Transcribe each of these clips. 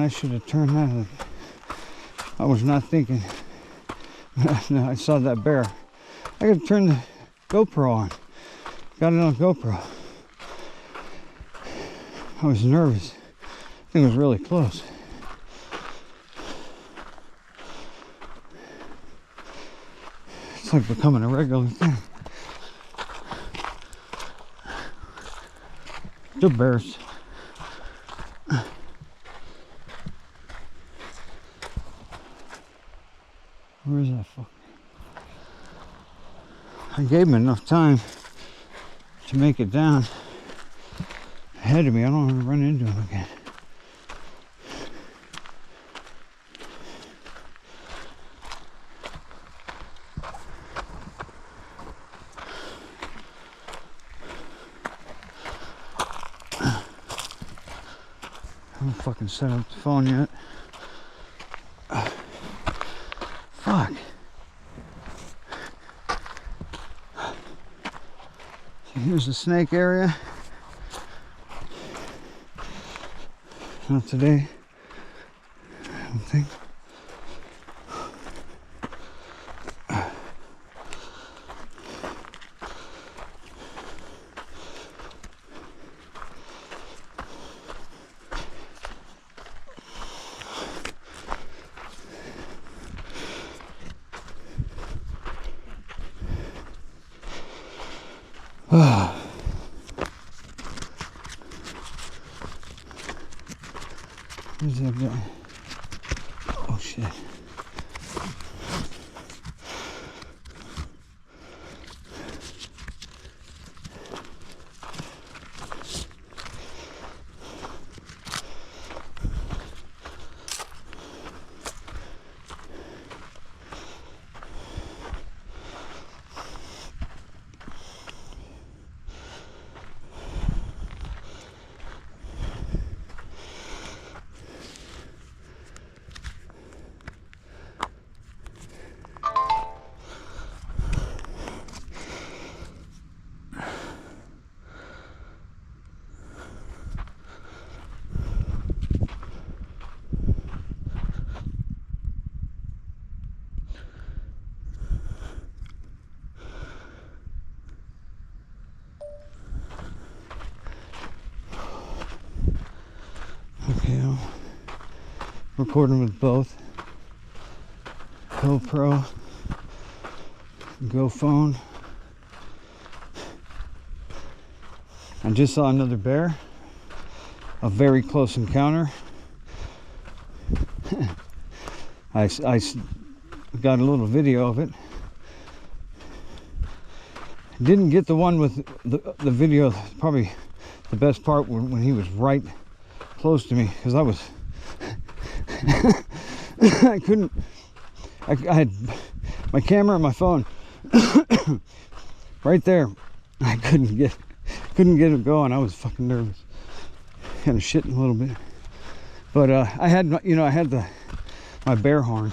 I should have turned that. I was not thinking. No, I saw that bear. I gotta turn the GoPro on. Got it on GoPro. I was nervous. I think it was really close. It's like becoming a regular thing. The bears. Where is that fucker? I gave him enough time to make it down ahead of me. I don't want to run into him again. I haven't fucking set up the phone yet. Fuck. So here's the snake area. Not today, I don't think. Where's that guy? Oh shit. Okay, I'm recording with both GoPro, GoPhone. I just saw another bear, a very close encounter. I got a little video of it. Didn't get the one with the video, probably the best part when he was right close to me, because I was I couldn't, I had my camera and my phone right there. I couldn't get it going. I was fucking nervous, kind of shitting a little bit, but I had my bear horn,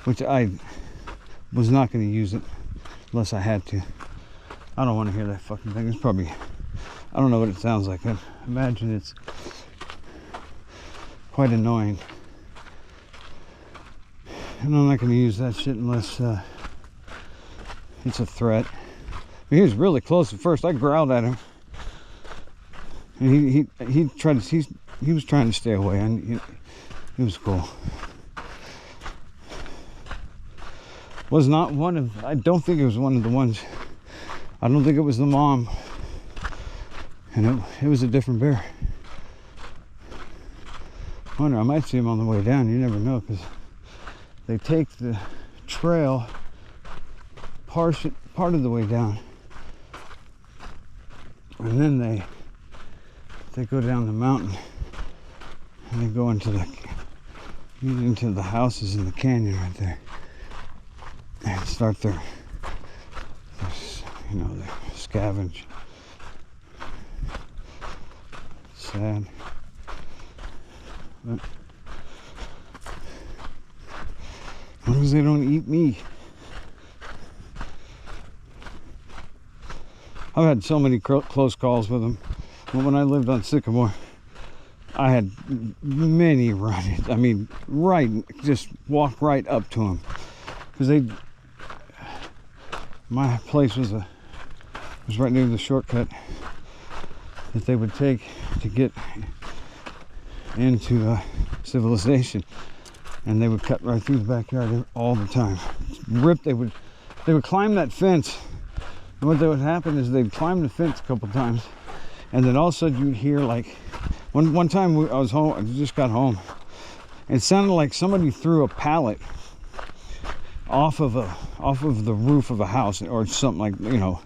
which I was not going to use it unless I had to. I don't want to hear that fucking thing. It's probably, I don't know what it sounds like. I imagine it's quite annoying. And I'm not going to use that shit unless it's a threat. He was really close at first. I growled at him, and he was trying to stay away, and he was cool. Was not one of, I don't think it was one of the ones. I don't think it was the mom, and it was a different bear. I wonder, I might see him on the way down. You never know, because they take the trail part of the way down, and then they go down the mountain, and they go into the houses in the canyon right there, and start their scavenge. Sad. But as long as they don't eat me. I've had so many close calls with them. But when I lived on Sycamore, I had many run-ins. I mean, just walk right up to them, because my place was right near the shortcut that they would take to get into civilization, and they would cut right through the backyard all the time. They would climb that fence, and what would happen is they'd climb the fence a couple times, and then all of a sudden you'd hear like one time I was home. I just got home, and it sounded like somebody threw a pallet off of the roof of a house or something, like, you know,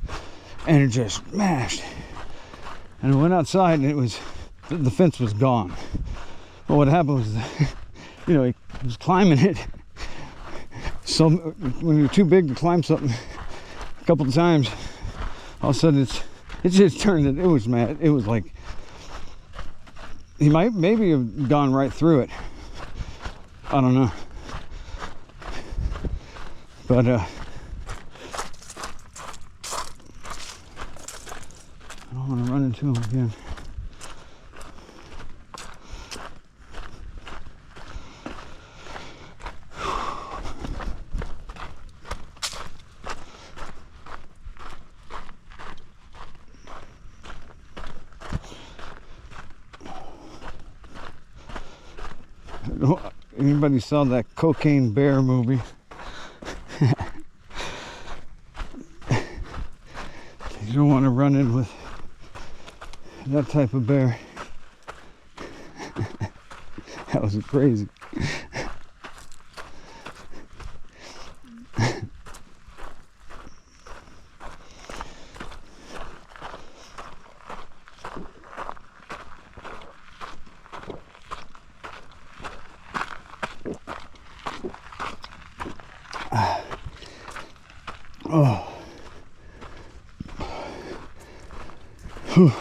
and it just smashed. And I went outside, and the fence was gone. Well, what happened was, you know, he was climbing it. So when you're too big to climb something a couple of times, all of a sudden it just turned it. It was mad. It was like he might maybe have gone right through it. I don't know. But I don't want to run into him again. Anybody saw that Cocaine Bear movie? You don't want to run in with that type of bear. That was crazy. Oh. Whew.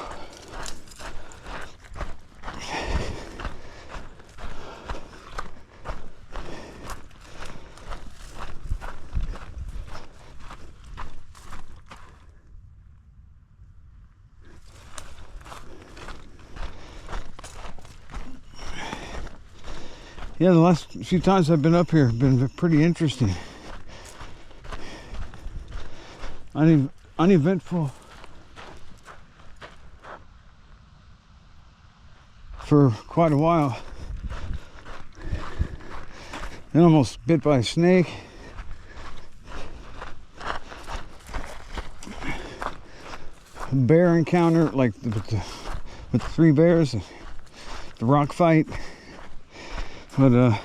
Yeah, the last few times I've been up here have been pretty interesting. Uneventful for quite a while. Then almost bit by a snake. A bear encounter, like with the 3 bears, the rock fight. But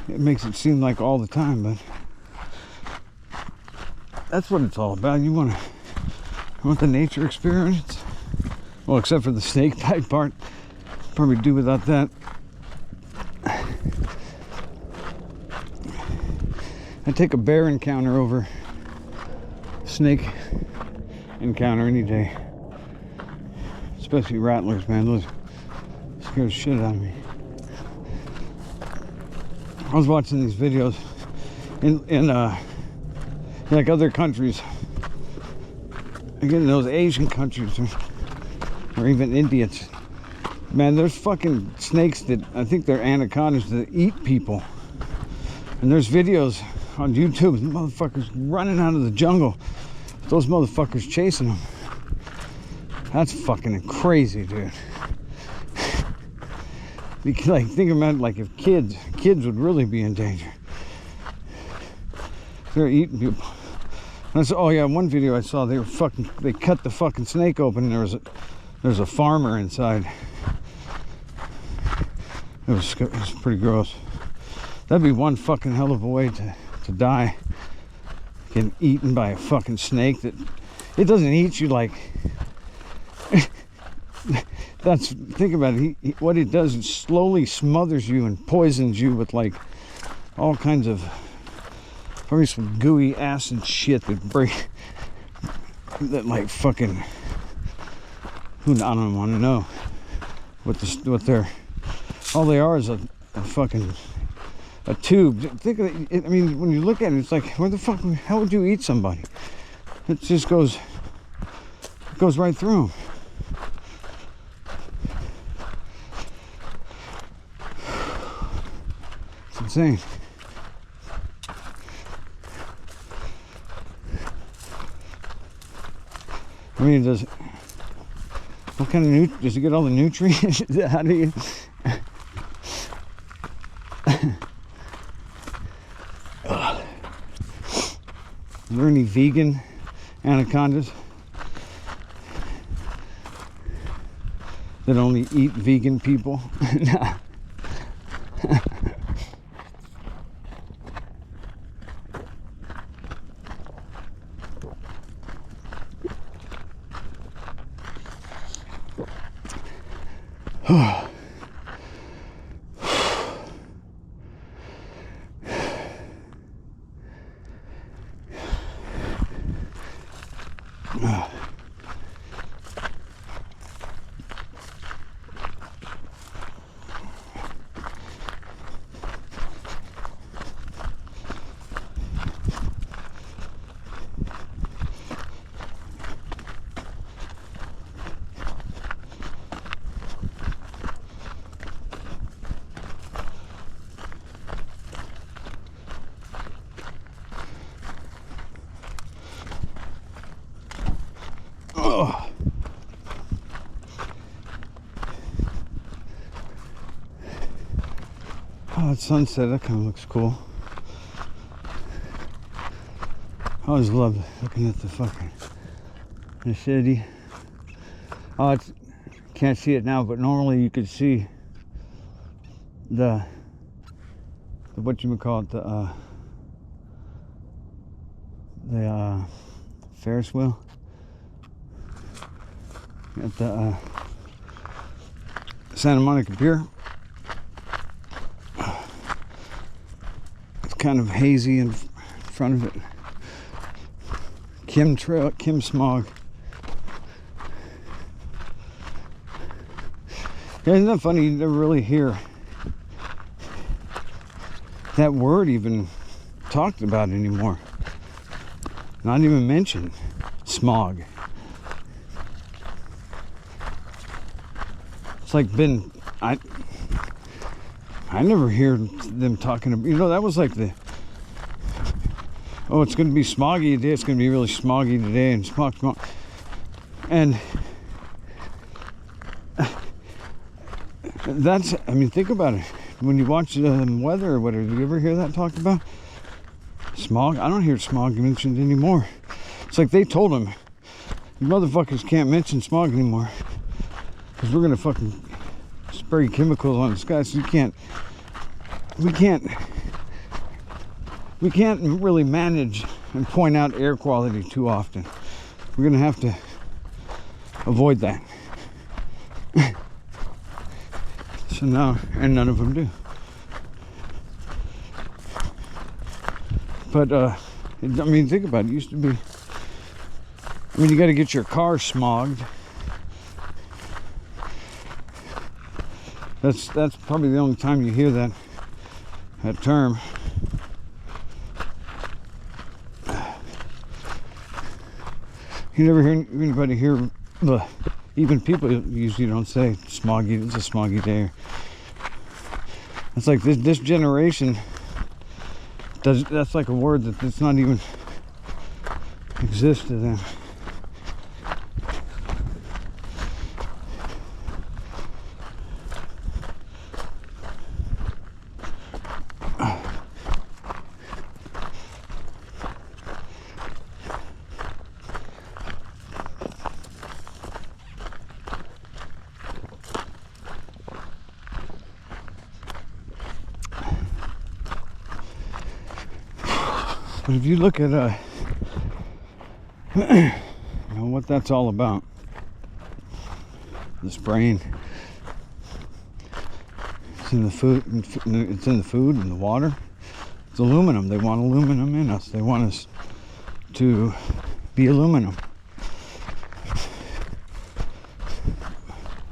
it makes it seem like all the time, but that's what it's all about. You want the nature experience. Well, except for the snake bite part, probably do without that. I take a bear encounter over snake encounter any day. Especially rattlers, man. Those scare the shit out of me. I was watching these videos in like other countries, again, those Asian countries, or even Indians. Man, there's fucking snakes that I think they're anacondas that eat people. And there's videos on YouTube, motherfuckers running out of the jungle, those motherfuckers chasing them. That's fucking crazy, dude. Like, think about it, like if kids would really be in danger. They're eating people. Oh yeah, one video I saw, they cut the fucking snake open, and there's a farmer inside. It was pretty gross. That'd be one fucking hell of a way to die. Getting eaten by a fucking snake that it doesn't eat you like. Think about it. What it does is slowly smothers you and poisons you with like all kinds of probably some gooey acid shit that like fucking I don't want to know what they're all they are is a fucking a tube. Think of it. I mean, when you look at it, it's like, where the fuck hell would you eat somebody? It just goes It goes right through them. It's insane. I mean, what kind of does it get all the nutrients? How do you? Are there any vegan anacondas that only eat vegan people? Nah. Oh. Oh, it's sunset. That kind of looks cool. I always love looking at the city. Oh, can't see it now, but normally you could see the what you call it, the Ferris wheel at the Santa Monica Pier. It's kind of hazy in front of it. Kim smog. Yeah, isn't that funny? You never really hear that word even talked about anymore. Not even mentioned. Smog. It's like I never hear them talking about, that was like it's going to be smoggy today, it's going to be really smoggy today, and smog. And think about it. When you watch weather or whatever, do you ever hear that talked about? Smog? I don't hear smog mentioned anymore. It's like they told them, you motherfuckers can't mention smog anymore, because we're going to fucking spray chemicals on the sky, so we can't really manage and point out air quality too often. We're gonna have to avoid that. So now, and none of them do. But think about it. It used to be, you got to get your car smogged. That's probably the only time you hear that term. You never hear anybody here, even people usually don't say smoggy, it's a smoggy day. It's like this generation that's like a word that's not even exist to them. But if you look at what that's all about, this brain, it's in the food, it's in the food and the water. It's aluminum. They want aluminum in us. They want us to be aluminum.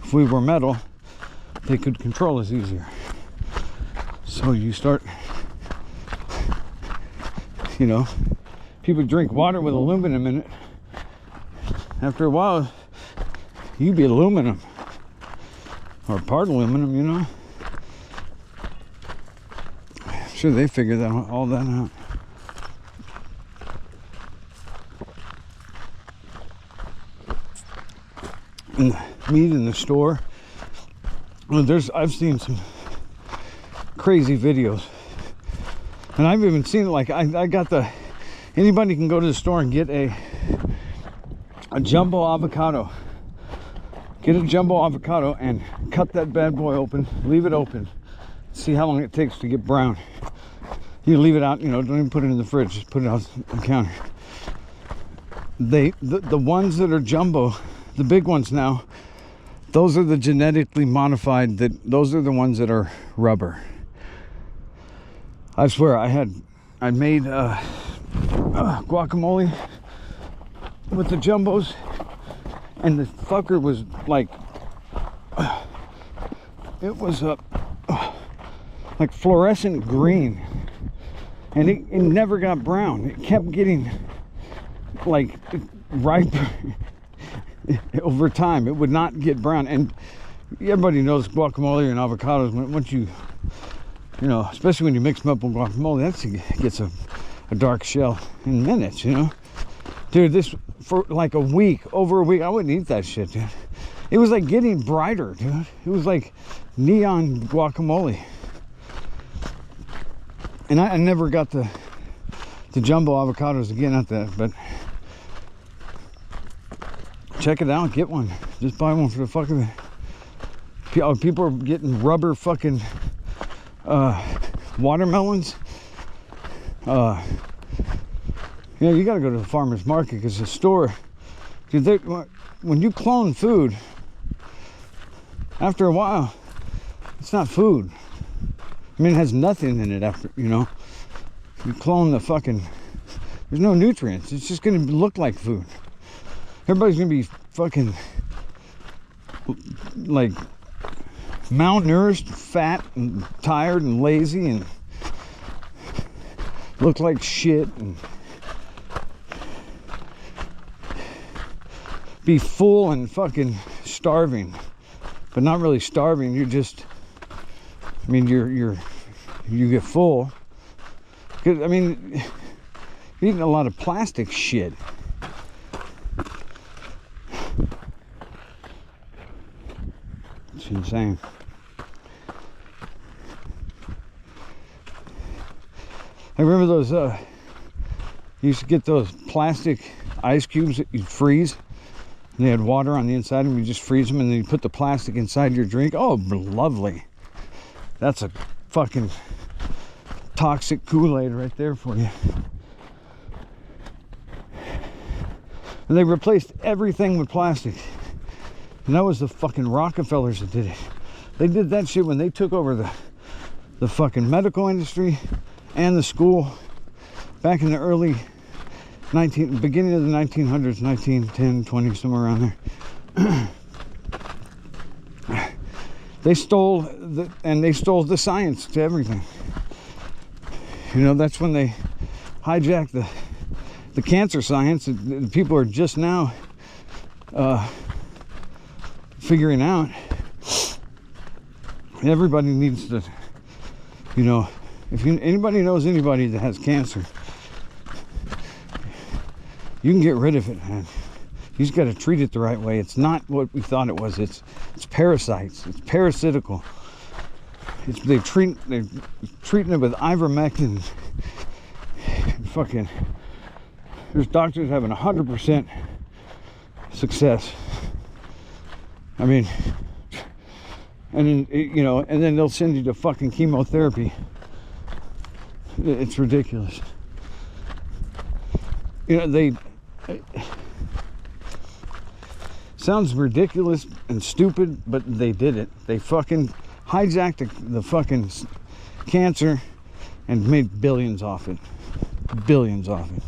If we were metal, they could control us easier. So you start, people drink water with aluminum in it, After a while, you'd be aluminum. Or part aluminum, you know. I'm sure they figured all that out. And meat in the store. Well, I've seen some crazy videos. And I've even seen it, like, I got anybody can go to the store and get a jumbo avocado. Get a jumbo avocado and cut that bad boy open, leave it open, see how long it takes to get brown. You leave it out, you know, don't even put it in the fridge, just put it out on the counter. The ones that are jumbo, the big ones now, those are the genetically modified, those are the ones that are rubber. I swear, I made guacamole with the jumbos, and the fucker was like, it was like fluorescent green, and it never got brown. It kept getting like ripe over time. It would not get brown. And everybody knows guacamole and avocados, once you know, especially when you mix them up with guacamole, that gets a dark shell in minutes, you know. Dude, this, for like a week, over a week, I wouldn't eat that shit, dude. It was like getting brighter, dude. It was like neon guacamole. And I never got the jumbo avocados again at that, but check it out, get one. Just buy one for the fuck of it. People are getting rubber fucking watermelons. Yeah, you gotta go to the farmer's market, because the store, dude, when you clone food, after a while, it's not food. I mean, it has nothing in it after, you know. You clone the fucking, there's no nutrients. It's just gonna look like food. Everybody's gonna be fucking like malnourished, fat, and tired, and lazy, and look like shit, and be full and fucking starving, but not really starving. You're just, I mean, you get full. 'Cause, I mean, you're eating a lot of plastic shit. It's insane. I remember those, you used to get those plastic ice cubes that you'd freeze. And they had water on the inside, and you just freeze them, and then you put the plastic inside your drink. Oh, lovely. That's a fucking toxic Kool-Aid right there for you. And they replaced everything with plastic. And that was the fucking Rockefellers that did it. They did that shit when they took over the fucking medical industry and the school back in the early beginning of the 1900s, 1910, 20, somewhere around there. They stole the science to everything. You know, that's when they hijacked the cancer science that people are just now figuring out. Everybody needs to, you know, if anybody knows anybody that has cancer, you can get rid of it, man. You just got to treat it the right way. It's not what we thought it was. It's parasites. It's parasitical. They're treating it with ivermectin. Fucking, there's doctors having 100% success. I mean, and then, you know, and then they'll send you to fucking chemotherapy. It's ridiculous. You know, sounds ridiculous and stupid, but they did it. They fucking hijacked the fucking cancer and made billions off it. Billions off it.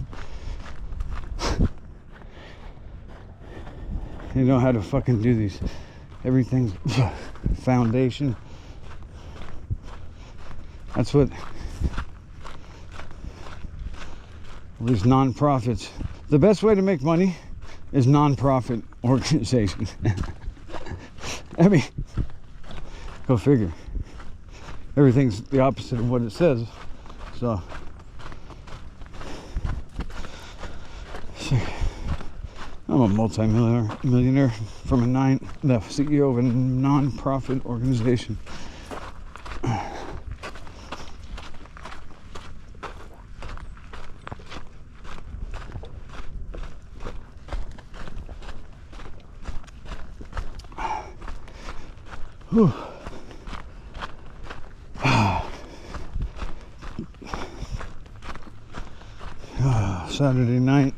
They know how to fucking do these. Everything's foundation. That's what these non-profits. The best way to make money is non-profit organization. I mean, go figure. Everything's the opposite of what it says. So I'm a multi-millionaire from the CEO of a non-profit organization. Whew. Saturday night.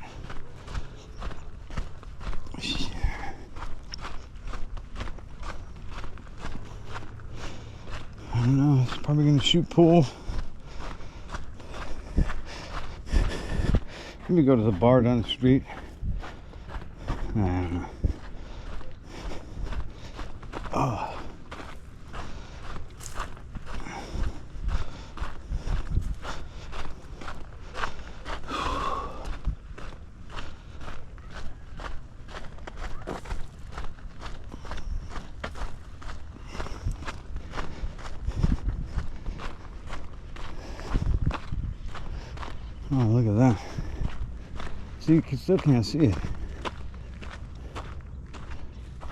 I don't know, it's probably gonna shoot pool. Maybe go to the bar down the street. I don't know. Oh. Oh, look at that. See, you still can't see it.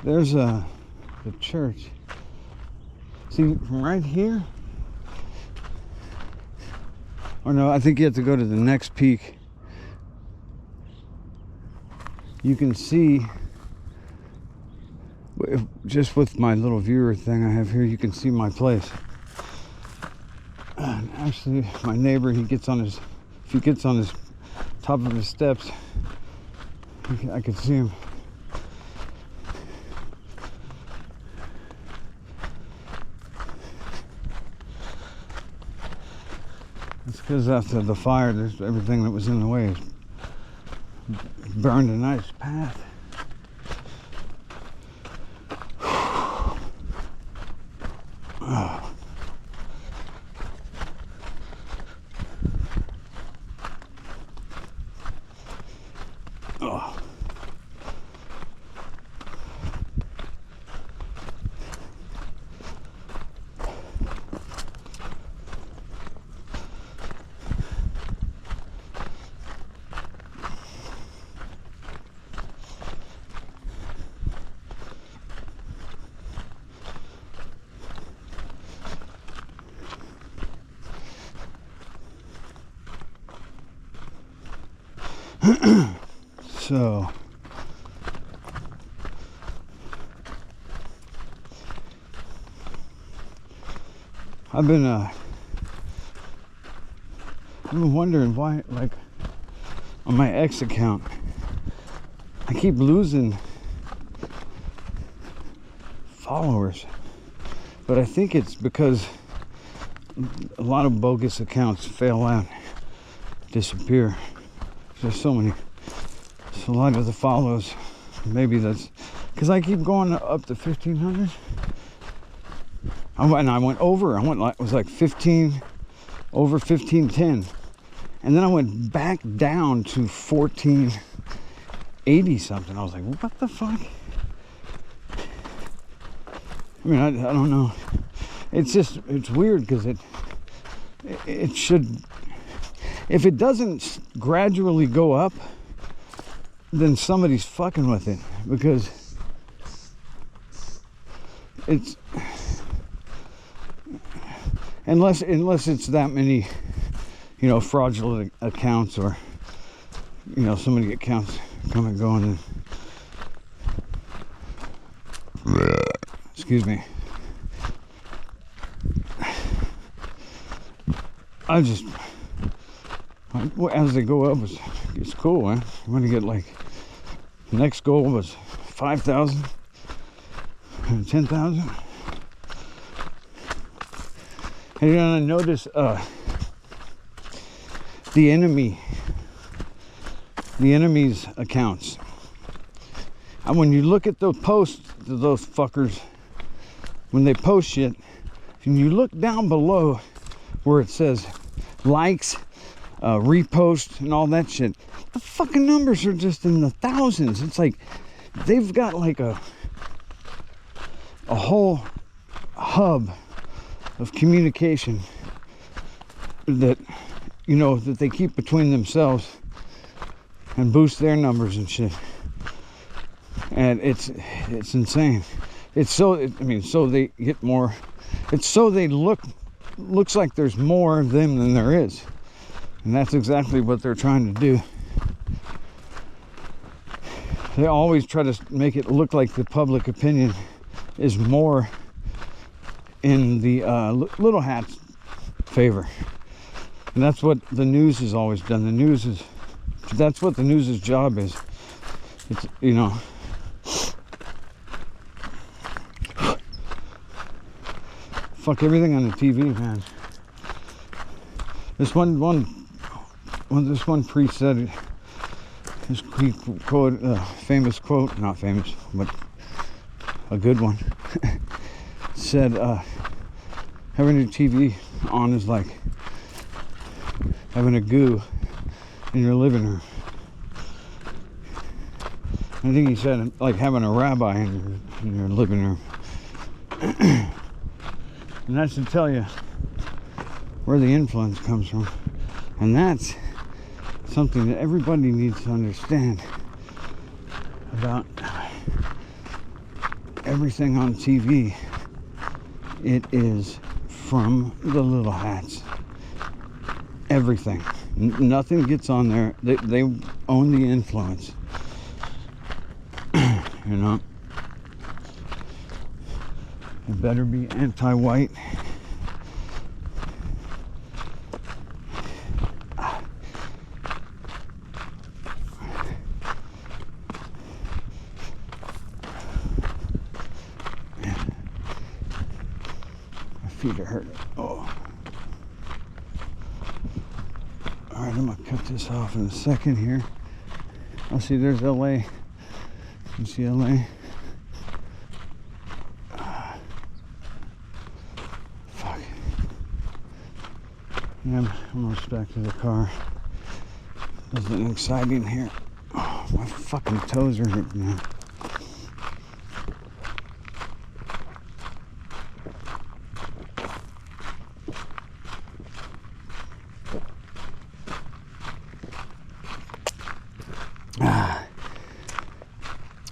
There's the church. See, from right here. Or no, I think you have to go to the next peak. You can see, just with my little viewer thing I have here, you can see my place. And actually, my neighbor, if he gets on his top of his steps, I can see him. It's because after the fire, there's everything that was in the way burned a nice path. Oh. Oh. So I've been wondering why, like, on my X account, I keep losing followers, but I think it's because a lot of bogus accounts fail out, disappear. There's so many. So a lot of the follows, maybe that's because I keep going up to 1,500. I went over. It was like 15, over 1,510, and then I went back down to 1,480 something. I was like, what the fuck? I mean, I don't know. It's weird because it should. If it doesn't gradually go up, then somebody's fucking with it, because it's unless it's that many, fraudulent accounts, or so many accounts come and go, and excuse me. As they go up, it's cool, man. You want to get, like, the next goal was 5,000 and 10,000. And you're gonna notice the enemy's accounts. And when you look at the posts of those fuckers, when they post shit, and you look down below where it says likes, repost and all that shit. The fucking numbers are just in the thousands. It's like they've got like a whole hub of communication that, you know, that they keep between themselves and boost their numbers and shit. And it's insane. It's so, I mean, so they get more, it's so they looks like there's more of them than there is. And that's exactly what they're trying to do. They always try to make it look like the public opinion is more in the little hat's favor. And that's what the news has always done. The news is, that's what the news's job is. It's, you know, fuck everything on the TV, man. This one priest said, his quote, famous quote, not famous, but a good one, said, having a TV on is like having a goo in your living room. I think he said like having a rabbi in your living room. And that should tell you where the influence comes from. And that's something that everybody needs to understand about everything on TV. It is from the little hats. Everything. Nothing gets on there. They own the influence. You know? It better be anti-white. Feet are hurting. Oh. Alright, I'm gonna cut this off in a second here. I'll see, there's LA. You can see LA. Fuck. Yeah, I'm almost back to the car. There's an exciting here. Oh, my fucking toes are hurting now.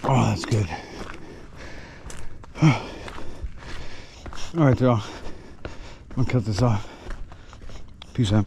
Oh, that's good. All right, y'all. I'm gonna cut this off. Peace out.